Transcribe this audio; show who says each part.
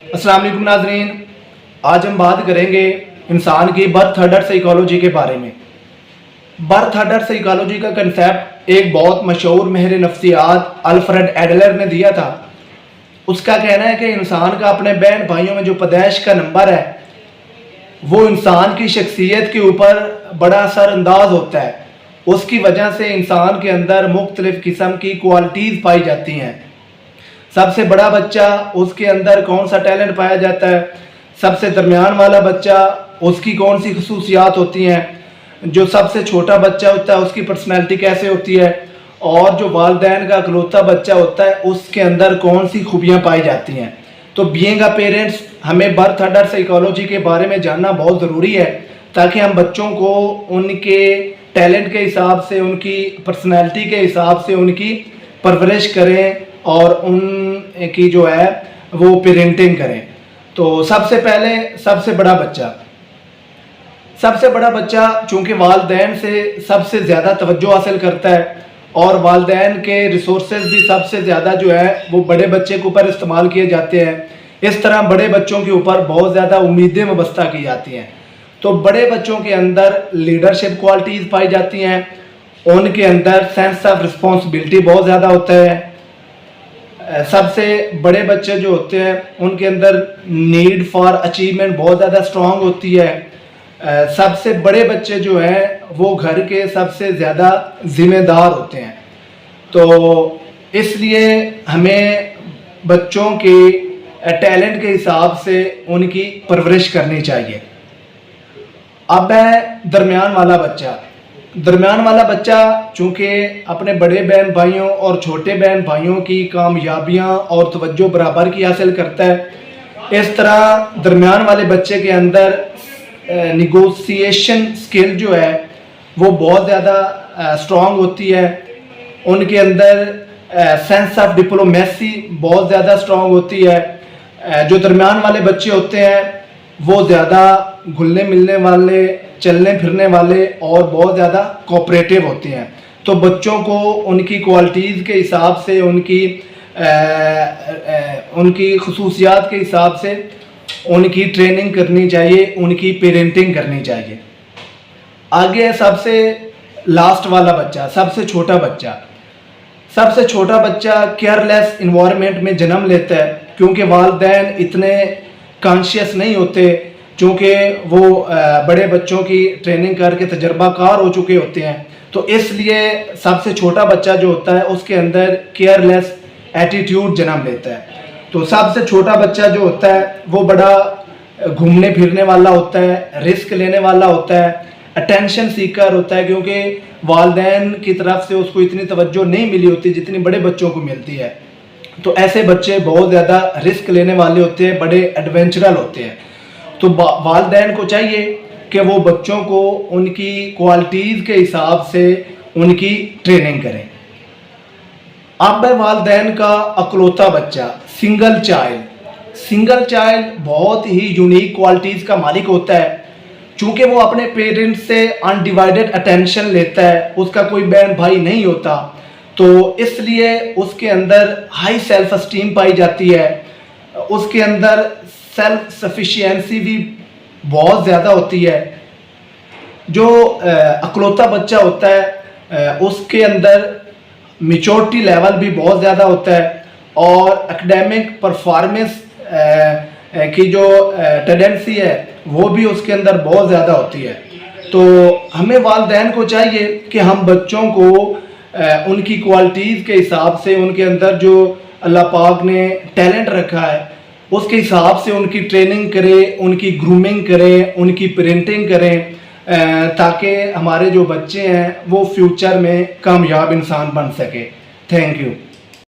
Speaker 1: अस्सलाम वालेकुम नाज़रीन, आज हम बात करेंगे इंसान की बर्थ ऑर्डर साइकोलॉजी के बारे में। बर्थ ऑर्डर साइकोलॉजी का कंसेप्ट एक बहुत मशहूर माहिर नफ्सियात अल्फ्रेड एडलर ने दिया था। उसका कहना है कि इंसान का अपने बहन भाइयों में जो पैदाइश का नंबर है वो इंसान की शख्सियत के ऊपर बड़ा असरअंदाज होता है। उसकी वजह से इंसान के अंदर मुख्तलिफ किस्म की क्वालिटीज़ पाई जाती हैं। सबसे बड़ा बच्चा, उसके अंदर कौन सा टैलेंट पाया जाता है, सबसे दरमियान वाला बच्चा, उसकी कौन सी खसूसियात होती हैं, जो सबसे छोटा बच्चा होता है उसकी पर्सनैलिटी कैसे होती है, और जो वालिदैन का इकलौता बच्चा होता है उसके अंदर कौन सी खूबियाँ पाई जाती हैं। तो बीइंग अ पेरेंट्स हमें बर्थ ऑर्डर साइकोलॉजी के बारे में जानना बहुत ज़रूरी है ताकि हम बच्चों को उनके टैलेंट के हिसाब से, उनकी पर्सनैलिटी के हिसाब से उनकी परवरिश करें और उनकी जो है वो पेरेंटिंग करें। तो सबसे पहले सबसे बड़ा बच्चा चूँकि वालिदैन से सबसे ज़्यादा तवज्जो हासिल करता है और वालिदैन के रिसोर्सेज भी सबसे ज़्यादा जो है वो बड़े बच्चे के ऊपर इस्तेमाल किए जाते हैं। इस तरह बड़े बच्चों के ऊपर बहुत ज़्यादा उम्मीदें वाबस्ता की जाती हैं। तो बड़े बच्चों के अंदर लीडरशिप क्वालिटीज़ पाई जाती हैं, उनके अंदर सेंस ऑफ रिस्पॉन्सिबिलिटी बहुत ज़्यादा होता है। सबसे बड़े बच्चे जो होते हैं उनके अंदर नीड फॉर अचीवमेंट बहुत ज़्यादा स्ट्रॉन्ग होती है। सबसे बड़े बच्चे जो हैं वो घर के सबसे ज़्यादा ज़िम्मेदार होते हैं। तो इसलिए हमें बच्चों के टैलेंट के हिसाब से उनकी परवरिश करनी चाहिए। अब है दरमियान वाला बच्चा चूँकि अपने बड़े बहन भाइयों और छोटे बहन भाइयों की कामयाबियां और तवज्जो बराबर की हासिल करता है। इस तरह दरमियान वाले बच्चे के अंदर निगोशिएशन स्किल जो है वो बहुत ज़्यादा स्ट्रॉन्ग होती है। उनके अंदर सेंस ऑफ डिप्लोमेसी बहुत ज़्यादा स्ट्रॉन्ग होती है। जो दरमियान वाले बच्चे होते हैं वो ज़्यादा घुलने मिलने वाले, चलने फिरने वाले और बहुत ज़्यादा कोऑपरेटिव होते हैं। तो बच्चों को उनकी क्वालिटीज़ के हिसाब से, उनकी खसूसियात के हिसाब से उनकी ट्रेनिंग करनी चाहिए, उनकी पेरेंटिंग करनी चाहिए। आगे सबसे लास्ट वाला बच्चा, सबसे छोटा बच्चा केयरलेस इन्वायरमेंट में जन्म लेता है क्योंकि वालिदैन इतने कॉन्शियस नहीं होते, क्योंकि वो बड़े बच्चों की ट्रेनिंग करके तजर्बाकार हो चुके होते हैं। तो इसलिए सबसे छोटा बच्चा जो होता है उसके अंदर केयरलेस एटीट्यूड जन्म लेता है। तो सबसे छोटा बच्चा जो होता है वो बड़ा घूमने फिरने वाला होता है, रिस्क लेने वाला होता है, अटेंशन सीकर होता है, क्योंकि वालिदैन की तरफ से उसको इतनी तवज्जो नहीं मिली होती जितनी बड़े बच्चों को मिलती है। तो ऐसे बच्चे बहुत ज़्यादा रिस्क लेने वाले होते हैं, बड़े एडवेंचरल होते हैं। तो वालिदैन को चाहिए कि वो बच्चों को उनकी क्वालिटीज़ के हिसाब से उनकी ट्रेनिंग करें। अब है वालिदैन का अकलौता बच्चा, सिंगल चाइल्ड बहुत ही यूनिक क्वालिटीज़ का मालिक होता है। चूँकि वो अपने पेरेंट्स से अनडिवाइडेड अटेंशन लेता है, उसका कोई बहन भाई नहीं होता, तो इसलिए उसके अंदर हाई सेल्फ एस्टीम पाई जाती है। उसके अंदर सेल्फ सफिशिएंसी भी बहुत ज़्यादा होती है। जो अकलौता बच्चा होता है उसके अंदर मैच्योरिटी लेवल भी बहुत ज़्यादा होता है और एकेडमिक परफॉर्मेंस की जो टेंडेंसी है वो भी उसके अंदर बहुत ज़्यादा होती है। तो हमें वालिदैन को चाहिए कि हम बच्चों को उनकी क्वालिटीज़ के हिसाब से, उनके अंदर जो अल्लाह पाक ने टैलेंट रखा है उसके हिसाब से उनकी ट्रेनिंग करें, उनकी ग्रूमिंग करें, उनकी पेरेंटिंग करें, ताकि हमारे जो बच्चे हैं वो फ्यूचर में कामयाब इंसान बन सके। Thank you.